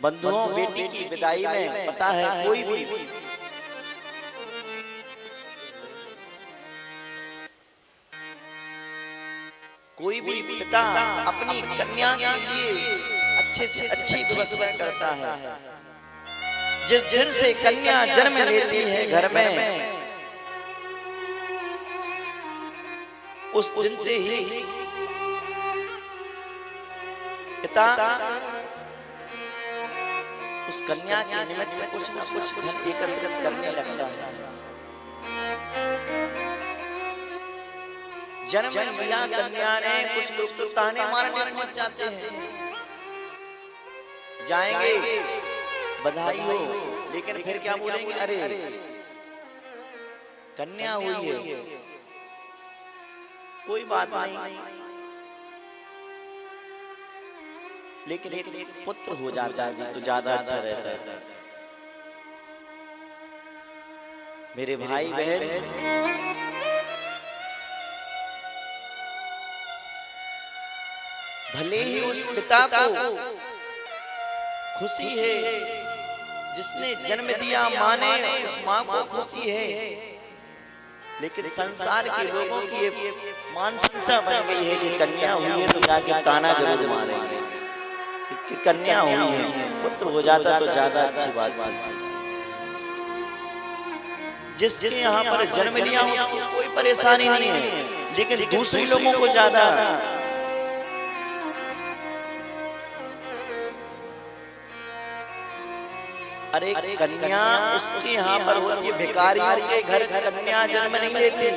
बंधुओं, बेटी की विदाई में पता है कोई भी पिता अपनी कन्या के लिए अच्छे से अच्छी व्यवस्था करता है। जिस दिन से कन्या जन्म लेती है घर में, उस दिन से ही पिता उस कन्या के निमित्त कुछ न कुछ धन एकत्रित करने लगता है। जन्म लिया कन्या ने, कुछ लोग तो ताने मारने पहुंच जाते हैं, जाएंगे बधाई हो, लेकिन फिर क्या बोलेंगे, अरे कन्या हुई है, कोई बात नहीं, लेकिन एक पुत्र हो जाता है तो ज्यादा अच्छा रहता है। मेरे भाई बहन, भले ही उस पिता को खुशी है जिसने जन्म दिया, माँ ने, उस माँ को खुशी है, लेकिन संसार के लोगों की मानसिकता बन गई है कि कन्या हुई है तो जाके ताना जरूर मारेंगे कि कन्या हुई है, पुत्र हो जाता तो ज्यादा अच्छी बात थी। जिसके यहाँ पर जन्म लिया उसको कोई परेशानी नहीं है, लेकिन दूसरे लोगों को ज्यादा। अरे कन्या उसके यहाँ पर होती है, भिखारियों के घर कन्या जन्म नहीं लेती।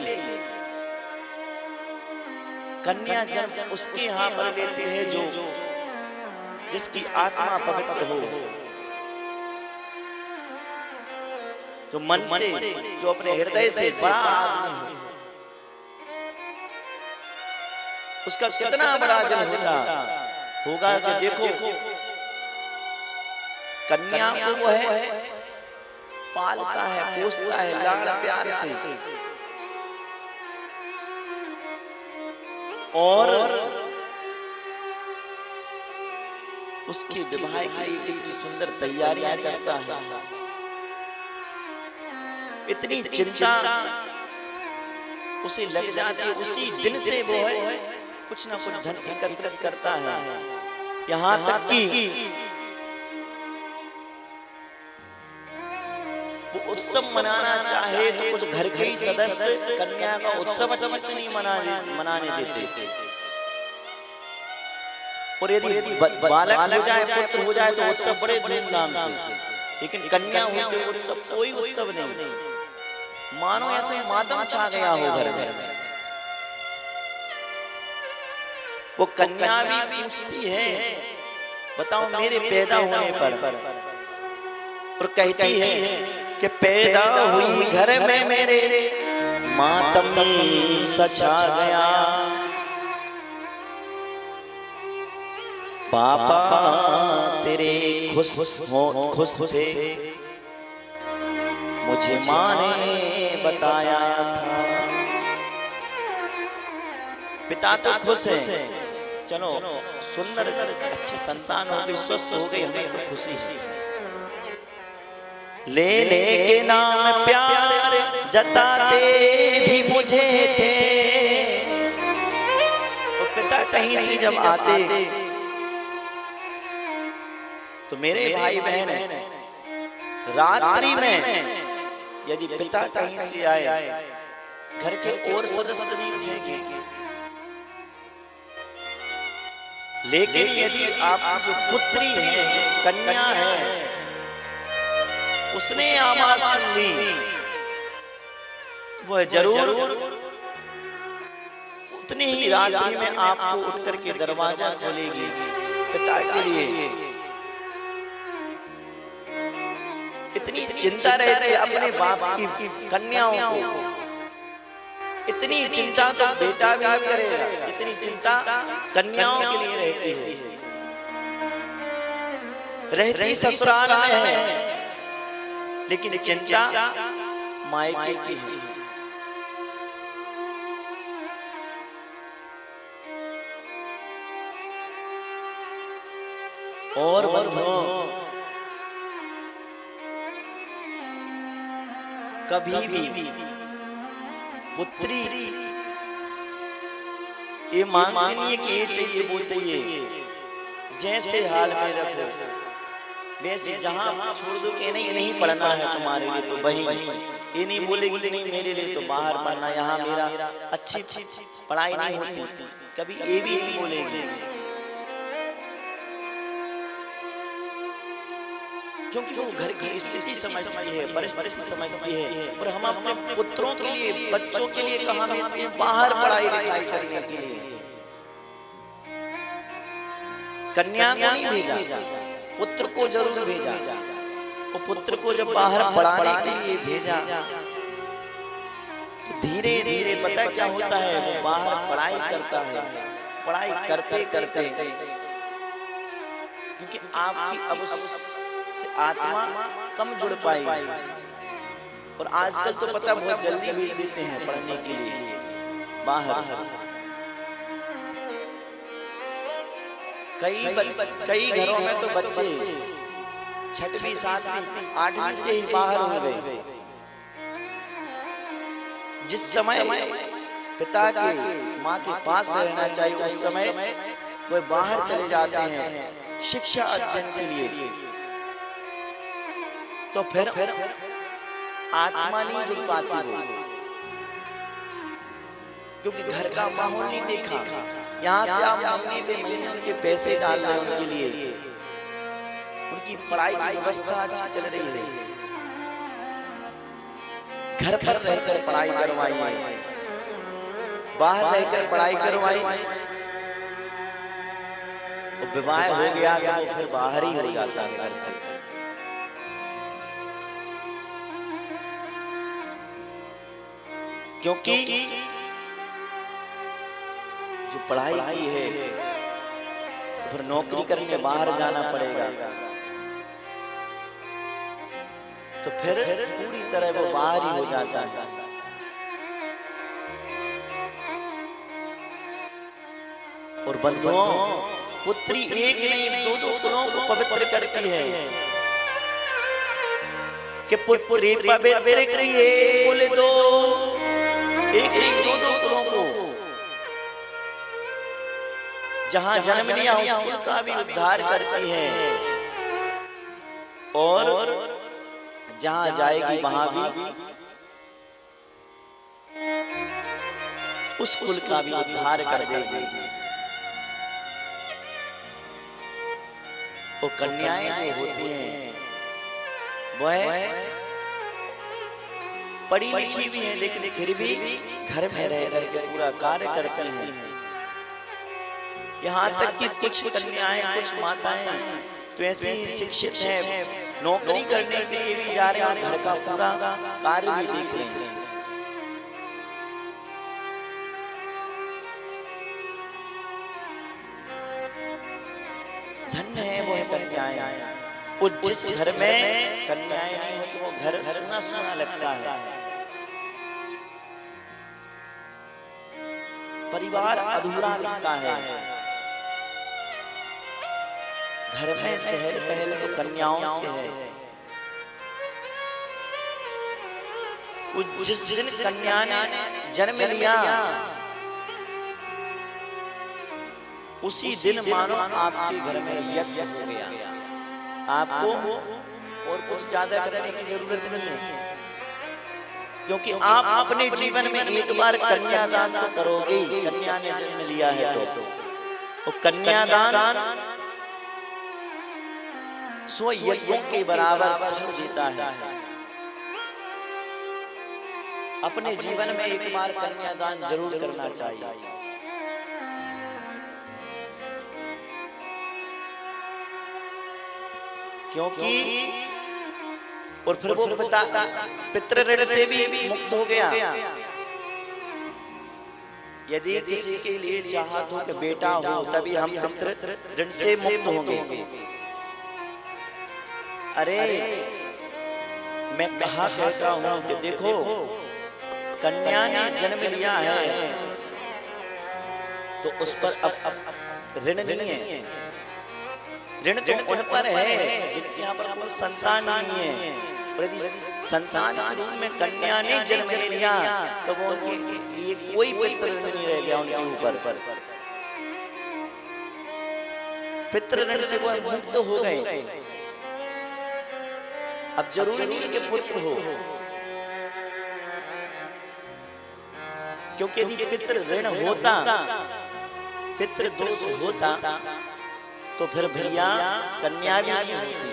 कन्या जन्म उसके यहाँ पर लेते हैं जो जिसकी आत्मा पवित्र हो, जो मन से, जो अपने हृदय से बड़ा आदमी हो। उसका कितना बड़ा दिल होगा कि देखो कन्या को वो है पालता है, पोसता है लाड़ प्यार से, और उसके विवाह के लिए कितनी सुंदर तैयारियां करता है। इतनी चिंता उसे लग जाती है, उसी दिन से वो है कुछ ना कुछ धन एकत्रित करता है। यहाँ तक कि वो उत्सव मनाना चाहे तो कुछ घर के ही सदस्य कन्या का उत्सव अच्छे से नहीं मनाने देते। और यदि बालक हो जाए, पुत्र हो जाए तो उत्सव बड़े धूमधाम से, लेकिन कन्या हुई तो उत्सव कोई उत्सव नहीं, मानो ऐसे मातम छा गया हो घर में। वो कन्या भी पूछती है, बताओ मेरे पैदा होने पर, और कहती है कि पैदा हुई घर में मेरे मातम सछा गया, पापा तेरे खुश थे, मुझे माँ ने बताया था। पिता तो खुश है, चलो सुंदर अच्छी संतान हो गई, स्वस्थ हो गई, हमें तो खुशी है। लेने के नाम प्यार जताते भी मुझे थे। तो पिता कहीं से जब आते तो मेरे भाई बहन रात्रि में यदि पिता कहीं से आए, घर के और सदस्य नहीं उठेंगे, लेकिन यदि आपकी जो पुत्री है, कन्या है, उसने आवाज सुन ली तो वह जरूर उतनी ही रात्रि में आपको उठ करके दरवाजा खोलेगी। पिता के लिए इतनी चिंता रहती है अपने बाप की कन्याओं को, इतनी चिंता तो बेटा भी नहीं करेगा जितनी चिंता कन्याओं के लिए रहती है। रहती ससुराल में है, लेकिन चिंता मायके की है। और बंधुओं, कभी भी पुत्री ये मांगती नहीं है कि ये चाहिए वो चाहिए, जैसे हाल में रखो वैसे, जहां छोड़ दो कि नहीं नहीं पढ़ना है तुम्हारे लिए तो वही, ये नहीं बोलेगी कि नहीं मेरे लिए तो बाहर पढ़ना, यहाँ मेरा अच्छी पढ़ाई नहीं होती, कभी ये भी नहीं बोलेगी। क्योंकि वो घर की स्थिति समझती है, परिस्थिति समझती है। और हम अपने पुत्रों के लिए, बच्चों के लिए कहाँ भेजते हैं? बाहर पढ़ाई लिखाई करने के लिए। कन्या को नहीं भेजा, पुत्र को जरूर भेजा। वो पुत्र को जब बाहर पढ़ाने के लिए भेजा तो धीरे धीरे पता क्या होता है, वो बाहर पढ़ाई करता है। पढ़ाई करते करते क्योंकि आपकी अब से आत्मा कम जुड़ पाई, और आजकल तो पता बहुत जल्दी भेज देते हैं पढ़ने के लिए बाहर। कई घरों में तो बच्चे 6वीं 7वीं 8वीं से ही बाहर हो गए। जिस समय पिता के माँ के पास रहना चाहिए उस समय वो बाहर चले जाते हैं शिक्षा अध्ययन के लिए। तो फिर आत्मा नहीं जुड़ पाती वो, क्योंकि घर का माहौल नहीं देखा। यहाँ से आप महीने पे महीने उनके पैसे डाल रहे हैं उनके लिए, उनकी पढ़ाई की व्यवस्था अच्छी चल रही है। घर पर रहकर पढ़ाई करवाइए, बाहर रहकर पढ़ाई करवाइए। विवाह हो गया तो वो फिर बाहर ही हो जाता है घर से। क्योंकि जो पढ़ाई की है तो फिर नौकरी करने बाहर जाना पड़ेगा, तो फिर पूरी तरह वो बाहर ही हो जाता है। और बंधुओं, पुत्री एक नहीं 2-2 कुलों को पवित्र करती है कि पुत्री पवित्र करिए कुल दो, एक नहीं 2-2 कुलों को। जहां जन्म लिया उसका भी उद्धार करती है, और जहां जाएगी वहां भी उस कुल का भी उद्धार कर देगी। वो कन्याएं जो होती हैं वह पढ़ी लिखी भी हैं, लेकिन फिर भी घर में रह करके पूरा कार्य करती हैं। यहाँ तक कि कुछ कन्याएं, कुछ माताएं तो ऐसी शिक्षित हैं, नौकरी करने के लिए भी जा रहे हैं, घर का पूरा कार्य भी देख रहे हैं। धन्य है वो कन्याएं। और जिस घर में कन्याएं नहीं होती वो घर सुना सुना लगता है, परिवार अधूरा लगता है। घर में चहल पहल तो कन्याओं से है। जिस दिन कन्या ने जन्म लिया उसी दिन मानो आपके घर में यज्ञ हो गया। आपको और कुछ ज्यादा करने की जरूरत नहीं है, क्योंकि आप अपने जीवन में एक बार कन्यादान तो करोगे। कन्या ने जन्म लिया है तो कन्यादान 100 यज्ञों के बराबर फल देता है। अपने जीवन में एक बार कन्यादान जरूर करना चाहिए। क्योंकि और फिर वो पितृ ऋण से भी मुक्त हो गया। यदि किसी के लिए चाहत हो कि बेटा हो तभी हम पितृ ऋण से मुक्त होंगे। अरे मैं कहा कहता हूं कि देखो, कन्या ने जन्म लिया है तो उस पर अब ऋण नहीं है। ऋण तो उन पर है जिनके यहाँ पर कोई संतान नहीं है। और यदि संतान के रूप में कन्या ने जन्म ले लिया तो वो उनके लिए कोई पितृ ऋण नहीं रह गया उनके ऊपर। पितृ ऋण से वो मुक्त हो गए। अब जरूरी नहीं है कि पुत्र हो, क्योंकि यदि पितृ ऋण होता, पितृ दोष होता तो फिर भैया कन्या भी नहीं होती।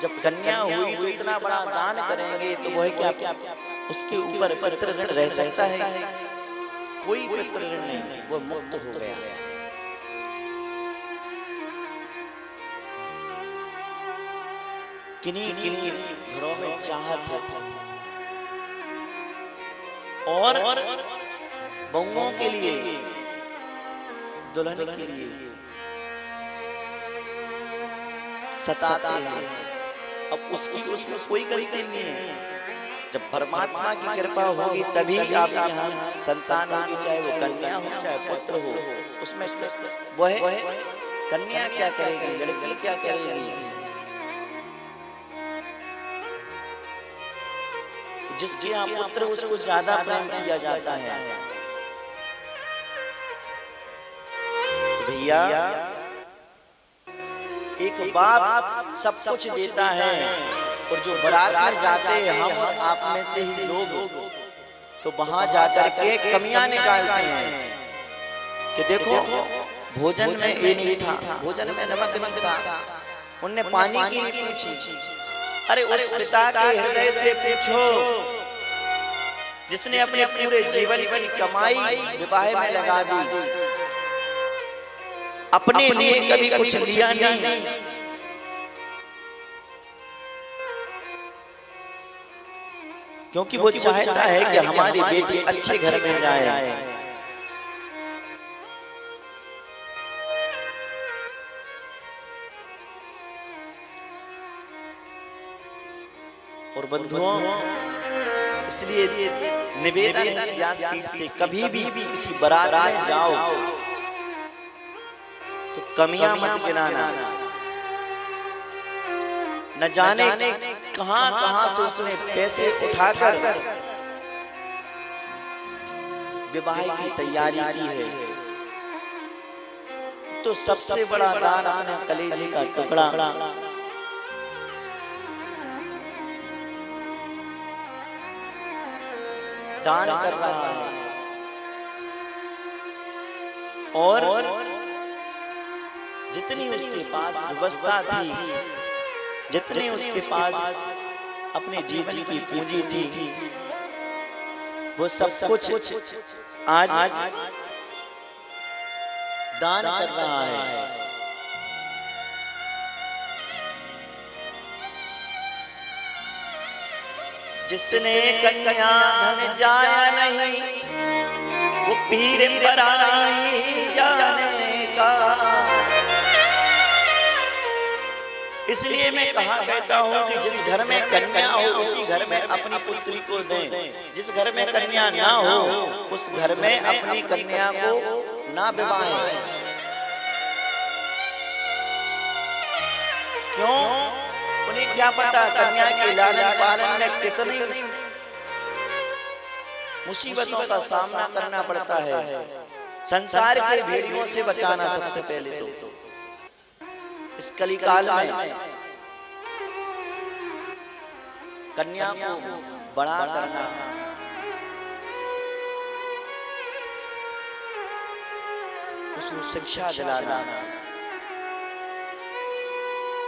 जब कन्या हुई तो इतना बड़ा दान करेंगे तो वह क्या उसके ऊपर पितृ ऋण रह सकता है? कोई पितृ ऋण नहीं, वो मुक्त हो गया। किन्हीं किन्हीं घरों में चाहत है और बहुओं के लिए, दुल्हन के लिए सताते हैं। अब उसकी उसमें कोई गलती नहीं है। जब परमात्मा की कृपा होगी तभी आप यहाँ संतान होगी, चाहे वो कन्या हो चाहे पुत्र हो। उसमें वह कन्या क्या करेगी, लड़की क्या करेगी? जिसके यहाँ पुत्र उसको ज्यादा प्रेम किया जाता है। तो भैया एक बाप सब कुछ देता है और जो बारात में जाते हैं हम आप में से ही लोग, तो वहां जाकर के कमियां निकालते हैं कि देखो भोजन में ये नहीं था, भोजन में नमक नहीं था, उनने पानी की नहीं पूछी। अरे उस पिता के हृदय से पूछो जिसने अपने पूरे जीवन की कमाई विवाह में लगा दी, अपने लिए कभी कुछ लिया नहीं। क्योंकि वो चाहता है कि हमारी बेटी अच्छे घर में जाए। और बंधुओं, इसलिए निवेदन है इस व्यासपीठ से, कभी भी किसी बारात में जाओ तो कमियां मत गिनाना। न जाने कहां कहां से उसने पैसे उठाकर विवाह की तैयारी की है। तो सबसे बड़ा दान अपने कलेजे का टुकड़ा दान कर रहा है। और जितनी उसके पास व्यवस्था थी, जितनी उसके पास अपने जीवन की पूंजी थी, वो सब कुछ आज दान कर रहा है। जिसने कन्या धन जाया नहीं, वो पीर पराई जाने का। इसलिए मैं कहा कहता हूँ कि जिस घर में कन्या हो उसी घर में अपनी पुत्री को दें। जिस घर में कन्या ना हो उस घर में अपनी कन्या को ना विवाहें। क्यों? उन्हें क्या पता कन्या के लालन पालन में कितनी मुसीबतों का सामना करना पड़ता है। संसार के भेड़ियों से बचाना सबसे पहले तो इस कलिकाल में कन्या को बड़ा करना, उसको शिक्षा दिलाना।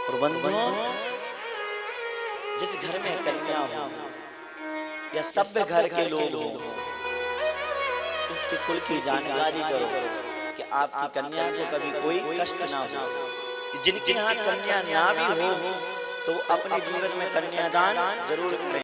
और बंधुओं, जिस घर में कन्या हो या सभ्य घर के लोग हो, उसके कुल की जानकारी करो कि आपकी कन्या को कभी कोई कष्ट ना हो। जिनके यहाँ कन्या ना भी हो तो अपने जीवन में कन्यादान जरूर करें।